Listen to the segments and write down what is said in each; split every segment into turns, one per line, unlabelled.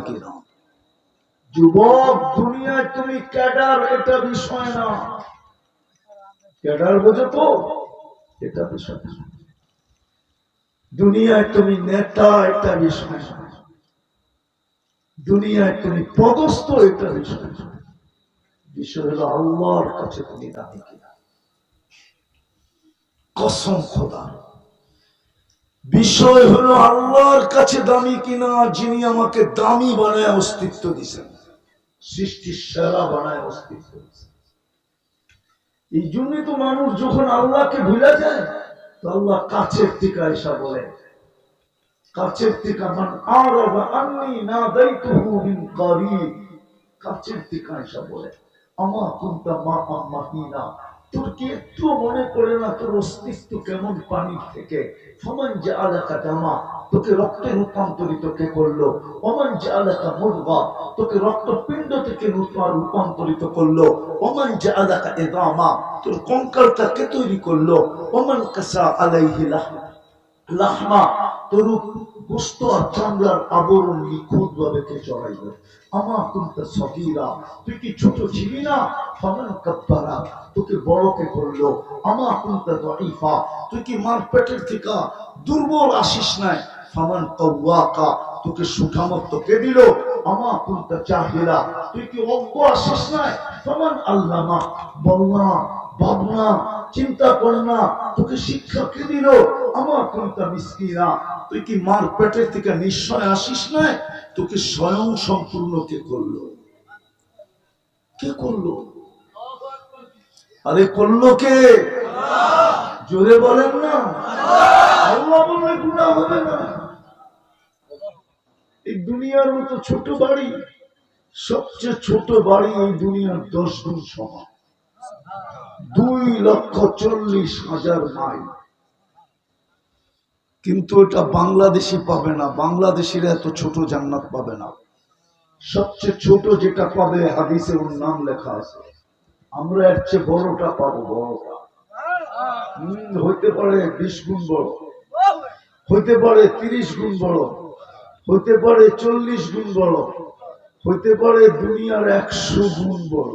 কিনা। যুবক, দুনিয়ায় তুমি ক্যাডার এটা বিষয় না। ক্যাডার বোঝো তো, এটা বিষয় না। দুনিয়ায় তুমি নেতা এটা বিষয় না। দুনিয়ায় তুমি পদস্থ এটা বিষয় না। বিষয় হলো আল্লাহর কাছে তুমি দামি কিনা। কসম খোদা, বিষয় হলো আল্লাহর কাছে দামি কিনা, যিনি আমাকে দামি বানায় অস্তিত্ব দিয়েছেন, সৃষ্টির সেরা বানায় অস্তিত্ব দিয়েছেন। এই জন্যই তো মানুষ যখন আল্লাহকে ভুলে যায়, তো আল্লাহ কাছের টিকা এসা বলে, কাছের টিকা মান আরাবা আন্নি নাদাইতুহু মিন করিব, কাছের টিকা এসা বলে আমা কুনতা মা মাহিনা, তোর কি একটু মনে পড়ে না তোর অস্তিত্ব কেমন পানির থেকে? ফমান জাআলাকা দামা, তোকে রক্তে রূপান্তরিত কে করলো? ওমান জাআলাকা মুদগা, তোকে রক্তপিণ্ড থেকে রূপান্তরিত করলো? ওমান জাআলাকা ইদামা, তোর কঙ্কালটা কে তৈরি করলো? ওমান কাসা আলাইহি লাহমা, তোর গোশত আর চামড়ার আবরণ নিখুঁত ভাবে কে চড়াইল? আমা কুনতা সগীরা, তুই কি ছোট ছিলি না? ফামান কাব্বারা, তোকে বড় কে করলো? আমা কুনতা দাঈফা, তুই কি মার পেটের থেকে দুর্বল আসিস নাই? ফামান কাওয়াকা, তোকে সুঠামত্ব কে দিল? আমা কুনতা জাহিলা, তুই কি অজ্ঞ আসিস নাই? ফামান আল্লামা, বলনা ভাবনা চিন্তা কর না, তোকে শিক্ষা কে দিল? আমার কোনটা মিসকিনা, তুই কি মার পেটের থেকে নিশ্চয় আসিস নাই? তোকে স্বয়ং সম্পূর্ণ কে করলো? কে করলো? আরে করলো কে? জোরে বলেন না। আল্লাহ বললে গুনাহ হবে না। এই দুনিয়ার মতো ছোট বাড়ি, সবচেয়ে ছোট বাড়ি এই দুনিয়ার 10 গুণ সমান, 2,40,000 মাইল। কিন্তু এটা বাংলাদেশি পাবে না, বাংলাদেশিরা এত ছোট জান্নাত পাবে না। সবচেয়ে ছোট যেটা পাবে হাদিসে ওর নাম লেখা আছে, আমরা এর চেয়ে বড়টা পাবো। বড়টা হইতে পারে 20 গুণ বড়, হইতে পারে 30 গুণ বড়, হইতে পারে 40 গুণ বড়, হইতে পারে দুনিয়ার 100 গুণ বড়,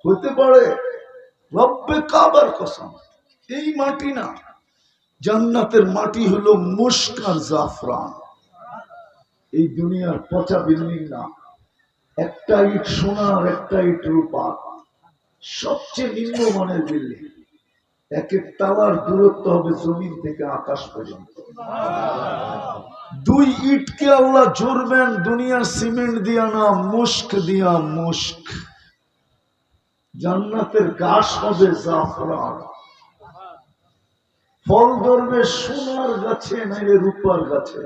হইতে পারে। রব্বে কাবার কসম, এই মাটি না, জান্নাতের মাটি হলো মুশক আর জাফরান। এই দুনিয়ার পচা বিল্ডিং না, একটা ইট সোনার, একটা ইট রূপার, সবচেয়ে নিম্নমানের বিল্ডিং। এক এক তালার দূরত্ব হবে জমিন থেকে আকাশ পর্যন্ত। 2 ইটকে আল্লাহ জোড়বেন দুনিয়ার সিমেন্ট দিয়া না, মুশক দিয়া। মুশক। জান্নাতের ঘাস হবে জাফরান, ফল ধরবে সোনার গাছে নাইলে রূপার গাছে।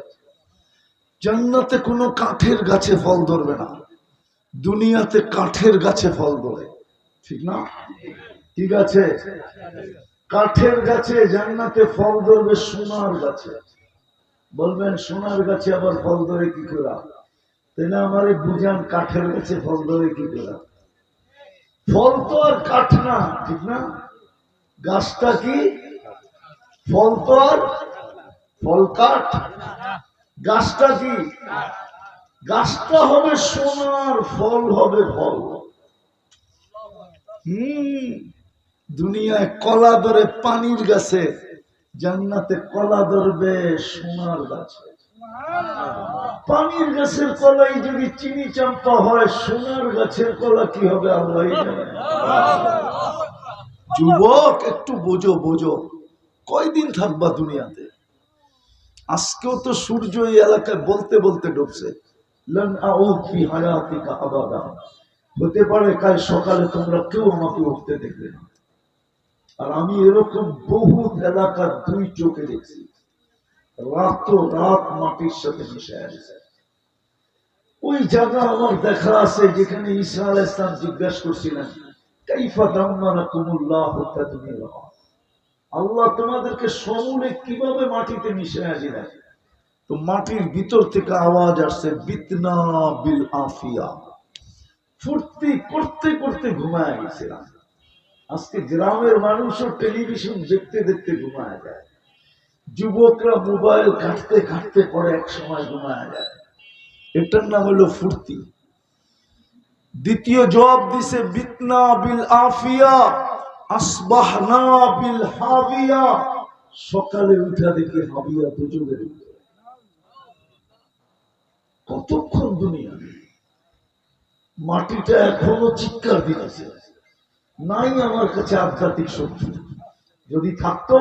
জান্নাতে কোনো কাঠের গাছে ফল ধরবে না, দুনিয়াতে কাঠের গাছে ফল ধরে, ঠিক না? কি গাছে? কাঠের গাছে। জান্নাতে ফল ধরবে সোনার গাছে। বলবেন সোনার গাছে আবার ফল ধরে কি করে? তাহলে আমারে বুঝান, কাঠের গাছে ফল ধরে কি করে? ফল তো আর কাঠ না, ঠিক না? গাছটা কি? ফল তো আর ফল কাঠ। গাছটা কি? গাছটা হবে সোনার, ফল হবে ফল। দুনিয়ায় কলা ধরে পানির গাছে, জান্নাতে কলা ধরবে সোনার গাছে। পানির গাছের কলাই যদি চিনি চাম্পা হয়, সোনার গাছের কলা কি হবে আল্লাহ জানে। যুবক, একটু বোঝো, বোঝো। কয়দিন থাকবা দুনিয়াতে? আজকেও তো সূর্য এই এলাকায় বলতে বলতে ডুবছে, হতে পারে কাল সকালে তোমরা কেউ আমাকে উঠতে দেখবে না। আর আমি এরকম বহু এলাকার 2 চোখে দেখছি, রাত মাটির সাথে মিশে আছে। ওই জায়গা আমার দেখা আছে যেখানে ঈসা আলাইহিস সালাম জিজ্ঞাসা করছিলেন, কাইফা দাম্মারাকুমুল্লাহু তাদমীরা, আল্লাহ তোমাদেরকে সমূলে কিভাবে মাটিতে মিশে দিলেন? তো মাটির ভিতর থেকে আওয়াজ আসছে, বিতনা বিল আফিয়া। ফুর্তি করতে করতে ঘুমায় গেছিলাম। আজকে গ্রামের মানুষও টেলিভিশন দেখতে দেখতে ঘুমায় যায়, যুবকরা মোবাইল ঘাঁটতে ঘাঁটতে পরে এক সময় ঘুমায় যায়। এটার নাম হলো ফুর্তি। দ্বিতীয় জবাব দিছে বিতনা বিল আফিয়া আসবাহনা বিল হাবিয়া, সকালে উঠা দেখে হাবিয়া দুজনের। কতক্ষণ দুনিয়া, মাটিটা এখনো চিৎকার দিতেছে, নাই আমার কাছে আধ্যাত্মিক শক্তি। যদি থাকতো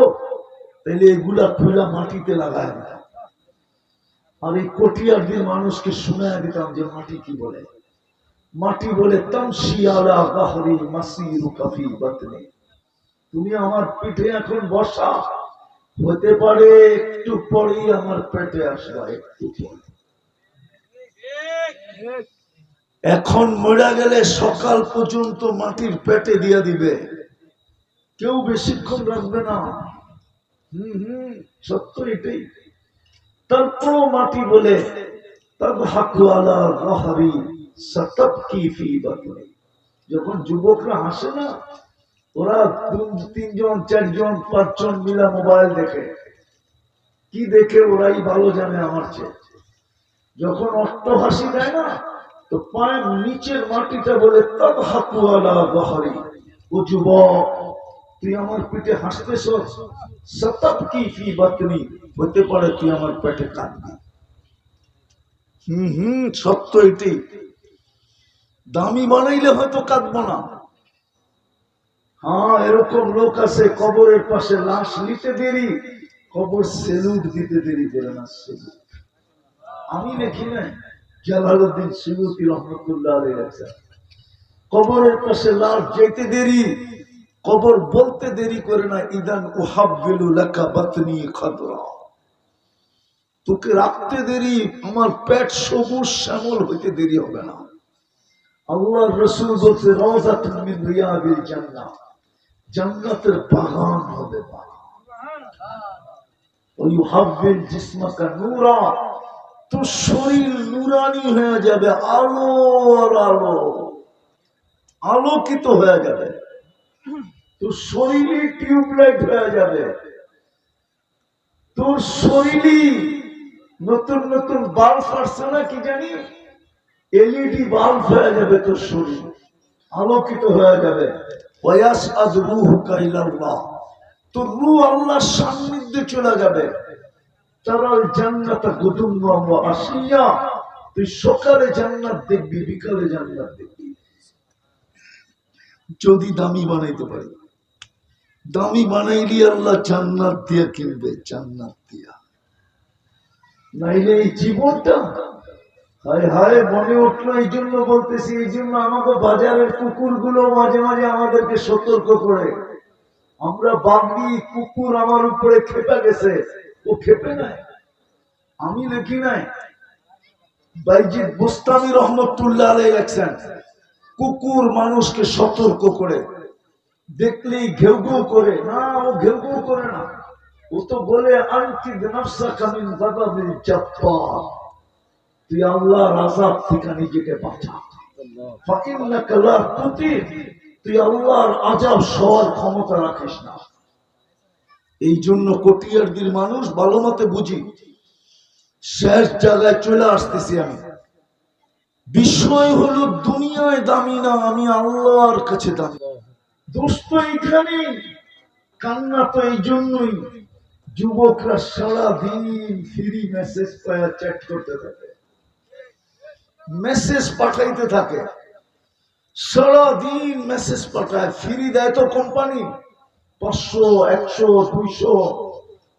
তাহলে এগুলা খোলা মাটিতে লাগায় না। আর এই কটিয়ারদের মানুষকে শুনায় দিতাম যে মাটি কি বলে। মাটি বলে তামশি আলা গাহরি মাসিরু কাফি বাতনি, তুমি আমার পিঠে এখন বসা, হতে পারে একটু পরেই আমার পেটে আসবা, একটু পরে। এখন মরে গেলে সকাল পর্যন্ত মাটির পেটে দিয়ে দিবে, কেউ বেশিক্ষণ রাখবে না। সত্য এটাই। তারপর মাটি বলে যখন যুবকরা হাসে না, ওরা 3জন 4জন 5জন মিলা মোবাইল দেখে, কি দেখে ওরাই ভালো জানে আমার চেয়ে। যখন অট্ট হাসি দেয় না, তো পায়ের নিচের মাটিটা বলে তব হাকু আলা বহরি, ও যুবক তুই আমার পিঠে হাসতেছ, সতব কি ফি বাতনি, হতে পারে তুই আমার পেটে কাঁদবি। সত্য এটাই। দামি বানাইলে হয়তো কাঁদবো না। হ্যাঁ, এরকম লোক আছে কবরের পাশে লাশ নিতে দেরি, কবর সেলুট দিতে দেরি করে না। আমি দেখি না, জালালউদ্দিন সুয়ুতী রহমতুল্লাহ আলাইহি লেখা, কবরের পাশে লাশ যেতে দেরি, কবর বলতে দেরি করে না, ইদান উহাব্বিলু লাকা বাতনি খাদরা, তোকে রাখতে দেরি, আমার পেট সবুজ শ্যামল হইতে দেরি হবে না। আল্লাহর রাসূল বলছে রাওযাতুন মিন রিয়াদিল জান্নাহ, জান্নাতের বাগান হবে। ওয়া ইউহাব্বিল জিসমাকা নূরা, তো শরীর নূরানি হয়ে যাবে, আলো আর আলো, আলোকিত হয়ে যাবে। তোর শরীরে টিউবলাইট হয়ে যাবে, তোর শরীরে নতুন নতুন বাল্ব আসছে না কি জানি, এলইডি বাল্ব হয়ে যাবে, তোর শরীর আলোকিত হয়ে যাবে। ওয়াসআদ রূহুকা ইলাল্লাহ, তোর রূহ আল্লাহর সান্নিধ্যে চলে যাবে। তারাল জান্নাতা গুদুম্মা ওয়া আশিয়া, তুই সকালে জান্নাত দেখবি, বিকালে জান্নাত দেখবি। যদি দামি বানাইতে পারি, দামি বানাইলি আল্লাহ জান্নাত দিয়া কিনবে, জান্নাত দিয়া। নাইলে এই জীবনটা হায় হায় মনে উঠলো। এই জন্য বলতেছি, এই জন্য আমাকে বাজারের কুকুরগুলো মাঝে মাঝে আমাদেরকে সতর্ক করে। আমরা ভাবি কুকুর আমার উপরে খেপে গেছে, ও খেপে নাই, আমি লিখি নাই। বাইজিদ বুস্তামি রহমতুল্লাহ আলাইহি লেখছেন, কুকুর মানুষকে সতর্ক করে, দেখলেই ঘেউ ঘেউ করে না, ও ঘেউ ঘেউ করে না, ও তো বলে আনকিদ নাফসাকা মিন গাদাবিল জাব্বার, তুই আল্লাহর আযাব থেকে নিজেকে বাঁচা। ফাইন্নাকা লা তুতিক, তুই আল্লাহর আযাব সওয়ার ক্ষমতা রাখিস না। এই জন্য কটিয়ারদের মানুষ ভালো মতে বুঝি। শেষ জায়গায় চলে আসতেছি আমি। বিষয় হলো দুনিয়ায় দামি না, আমি আল্লাহর কাছে দামি। দোষ তো এইখানে, কান্না তো এই জন্যই। যুবকরা সারাদিন ফ্রি মেসেজ পায়, চ্যাট করতে থাকে, মেসেজ পাঠাইতে থাকে, সারাদিন মেসেজ পাঠায়। ফ্রি দেয় তো কোম্পানি 500 100 200,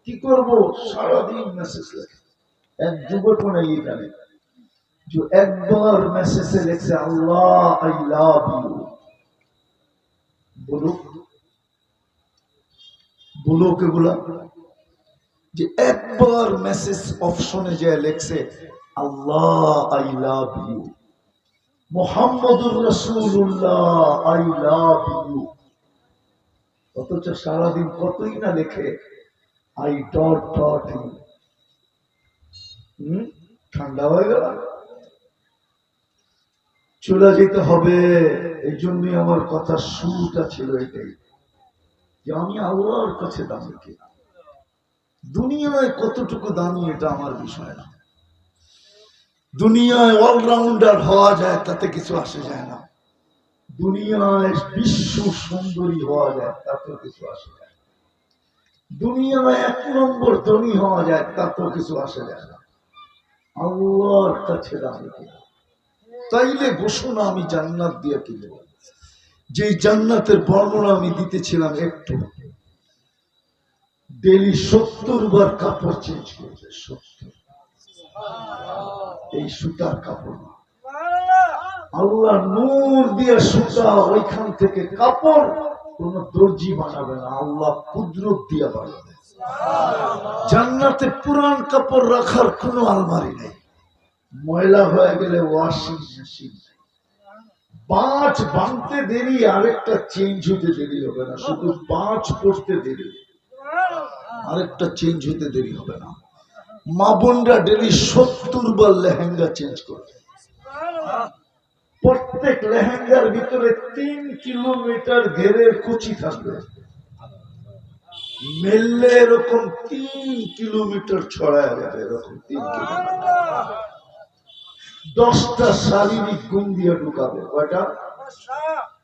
কি করবো, সারাদিন মেসেজ লেখে। এক যুবক নেই এখানে, যে একবার মেসেজে লেখছে আল্লাহ আই লাভ ইউ। বলুক বলুক এগুলা, যে একবার মেসেজ অপশনে যে লেখছে আল্লাহ আই লাভ ইউ, মুহাম্মাদুর রাসূলুল্লাহ আই লাভ ইউ, অথচ সারাদিন কতই না লেখে আই ডট ডট ইউ। ঠান্ডা হয়ে গেল, চলে যেতে হবে। এই জন্যই আমার কথা শুরুটা ছিল এটাই, যে আমি আল্লাহর কাছে দামি কিনা, দুনিয়ায় কতটুকু দামি এটা আমার বিষয় না। দুনিয়ায় অলরাউন্ডার হওয়া যায়, তাতে কিছু আসে যায় না। দুনিয়ায় বিশ্ব সুন্দরী হওয়া যায়, তাতেও কিছু আসে যায় না। দুনিয়ায় 1 নম্বর ধনী হওয়া যায়, তাতেও কিছু আসে যায় না। আল্লাহর কাছে দামি কিনা। তাইলে ঘোষণা আমি জান্নাত দিয়ে কি দেব? যে জান্নাতের বর্ণনা আমি দিতেছিলাম একটু, ডেলি 70 বার কাপড় চেঞ্জ করবে। 70। এই সুতার কাপড় না, আল্লাহ নূর দিয়ে সুতা, ওইখান থেকে কাপড় কোন দর্জি বানাবে না, আল্লাহ কুদরত দিয়ে বানাবে। জান্নাতে পুরান কাপড় রাখার কোনো আলমারি নেই। ময়লা হয়ে গেলে ওয়াশিং মেশিন। পাঁচ ভাঙতে দেরি, আরেকটা চেঞ্জ হতে দেরি হবে না। শুধু পাঁচ পড়তে দেরি, আরেকটা চেঞ্জ হতে দেরি হবে না। মা বোনরা ডেলি 70 বার লেহেঙ্গা চেঞ্জ করবে। প্রত্যেক লেহেঙ্গার ভিতরে 3 কিলোমিটার ঘেরের কুচি থাকবে, মেললে এরকম 3 কিলোমিটার ছড়ায় যাবে, এরকম 3 কিলোমিটার। 10টা শারীরিক গুণ দিয়ে ঢুকাবে। কয়টা?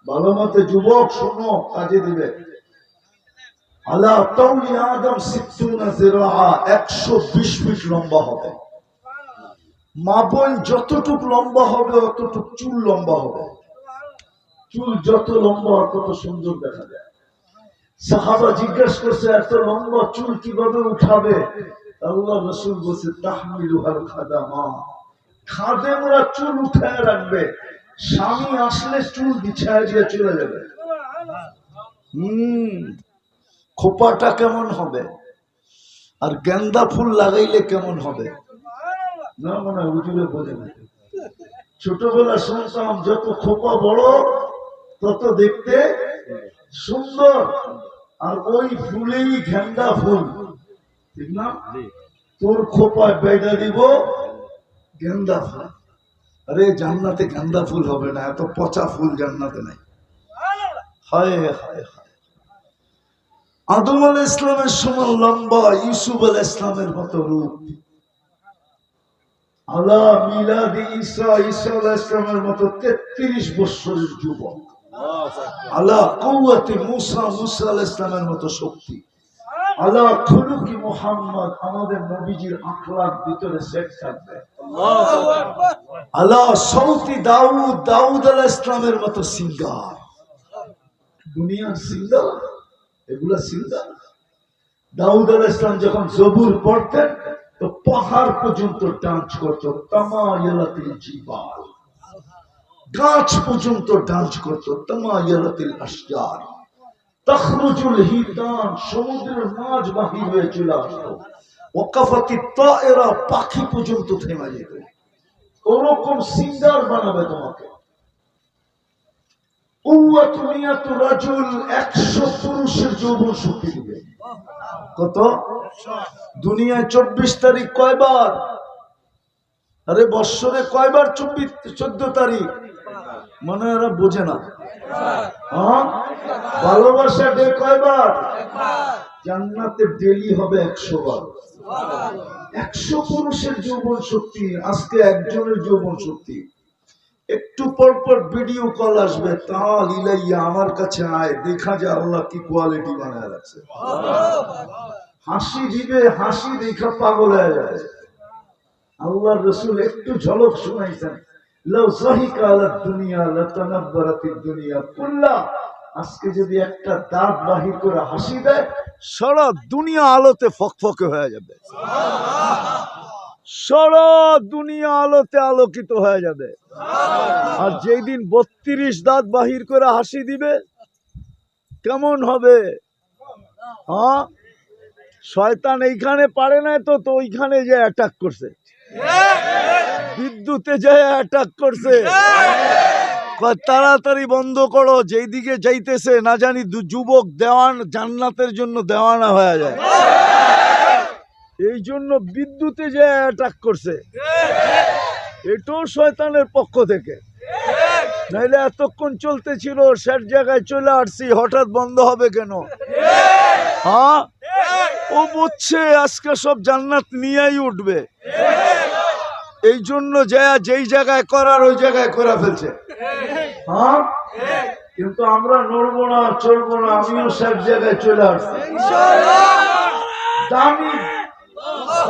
ভালো মতে যুবক শোনো, কাজে দিবে। আলা তাওলি আদম 60 জিরাআ, 120 ফিট লম্বা হবে। মা বোন যতটুক লম্বা হবে অতটুক চুল লম্বা হবে। চুল যত লম্বা তত সুন্দর দেখা যায়। সাহাবা জিজ্ঞেস করছে, এত লম্বা চুল কিভাবে উঠাবে? আল্লাহ রাসূল বলছে, তাহমিলুহাল খাদামা, খাদেমরা চুল উঠায় রাখবে, স্বামী আসলে চুল বিছায় দিয়ে চলে যাবে। খোপাটা কেমন হবে, আর গেন্দা ফুল লাগাইলে কেমন হবে? না মানে হুজুরে বোঝে না। ছোটবেলা শুনতাম যত খোপা বড় তত দেখতে সুন্দর, আর ওই ফুলেই গেন্দা ফুল, ঠিক না? তোর খোপায় বেঁধে দিব গেন্দা ফুল। আরে জান্নাতে গেন্দা ফুল হবে না, এত পচা ফুল জান্নাতে নাই। হায় হায় হায়। আদম আলাইহিস ইসলামের সমান লম্বা, ইউসুফ আলাইহিস ইসলামের মতো রূপ। আলা মিলাদি ঈসা, ঈসা আলাইহিস ইসলামের মতো 33 বছরের যুবক। আলা কুওয়াতি মুসা, মুসা আলাইহিস ইসলামের মতো শক্তি। আলা খুলুকি মুহাম্মদ, আমাদের নবীজির আখলাক ভিতরে সেট থাকবে। আল্লাহু আকবার। আলা সাউতি দাউদ, দাউদ আলাইহিস ইসলামের মতো সিঙ্গার। দুনিয়ার সিঙ্গার, এগুলা সিঙ্গার। দাউদ আলাইহিস ইসলাম যখন জবুর পড়তেন তো পাহাড় পর্যন্ত ডান্স করত, তামায়ালাতিল জিবাল, গাছ পর্যন্ত ডান্স করত, তামায়ালাতিল আশজার, তখরুজুল হিতান, সমুদ্রের মাছ বাহির হয়ে চলে আসতো, ওয়াকাফাতিত তায়রা, পাখি পর্যন্ত থেমে যেত। ওরকম সিঙ্গার বানাবে তোমাকে। কুওয়াতুনিয়াতু রাজুল, 100 পুরুষের যৌবন শক্তি দিবে। কত? দুনিয়ায় 24 তারিখ কয়বার? আরে বৎসরে কয়বার 14 তারিখ? মনে এরা বোঝে না। ভালোবাসা ডে কয়বার? জান্নাতে ডেলি হবে 100 বার। 100 পুরুষের যৌবন শক্তি, আজকে একজনের যৌবন শক্তি। একটু পর পর ভিডিও কল আসবে, তাল ইলাইয়া, আমার কাছে আয়, দেখা যায় আল্লাহ কি কোয়ালিটি বানায় রাখছে। হাসি দিবে, হাসি দেখা পাগল হয়ে যায়। আল্লাহর রাসূল একটু ঝলক শুনাইছেন, লাউ যাহিকা আলাদ দুনিয়া লাতানাব্বারাতিদ দুনিয়া কুল্লা, আজকে যদি একটা দাঁত বাহির করে হাসি দেয়, সারা দুনিয়া আলোতে ফকফকে হয়ে যাবে। সারা দুনিয়া আলোতে আলোকিত হয়ে যাবে। আর যেই দিন 32 দাঁত বাহির করে হাসি দিবে, কেমন হবে? হ্যাঁ, শয়তান এইখানে পারে না তো ওইখানে যে অ্যাটাক করছে, বিদ্যুতে যায় অ্যাটাক করছে। তাড়াতাড়ি বন্ধ করো, যেই দিকে যাইতেছে না জানি যুবক দেওয়ান জান্নাতের জন্য দেওয়ানা হয়ে যায়, এই জন্য বিদ্যুতে যে অ্যাটাক করছে। এটাও শয়তানের পক্ষ থেকে, নাইলে এতক্ষণ চলতেছিল, শেষ জায়গায় চলে আসছি, হঠাৎ বন্ধ হবে কেন? হ্যাঁ, ও বুঝছে আজকে সব জান্নাত নিয়েই উঠবে। এই জন্য যেই জায়গায় করার ওই জায়গায় করে ফেলছে। হ্যাঁ, কিন্তু আমরা নড়বো না, চলবো না। আমিও সব জায়গায় চলে আসছি, দামি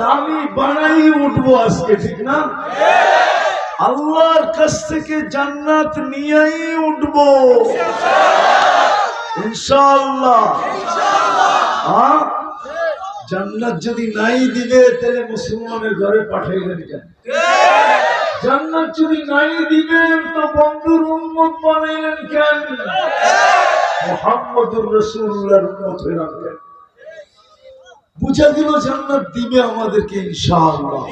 দামি বানাই উঠবো আজকে, ঠিক না? আল্লাহর কাছ থেকে জান্নাত নিয়েই উঠবো ইনশাআল্লাহ। হ্যাঁ, জান্নাত যদি নাই দিবে তাহলে মুসলমানের ঘরে পাঠাইলেন কেন? জান্নাত যদি নাই দিবেন তো বন্ধুর উম্মত বানাইলেন কেন? মুহাম্মদুর রাসূলুল্লাহর উম্মত হইলাম কেন? বুঝা গেল জান্নাত দিবে আমাদেরকে ইনশাআল্লাহ।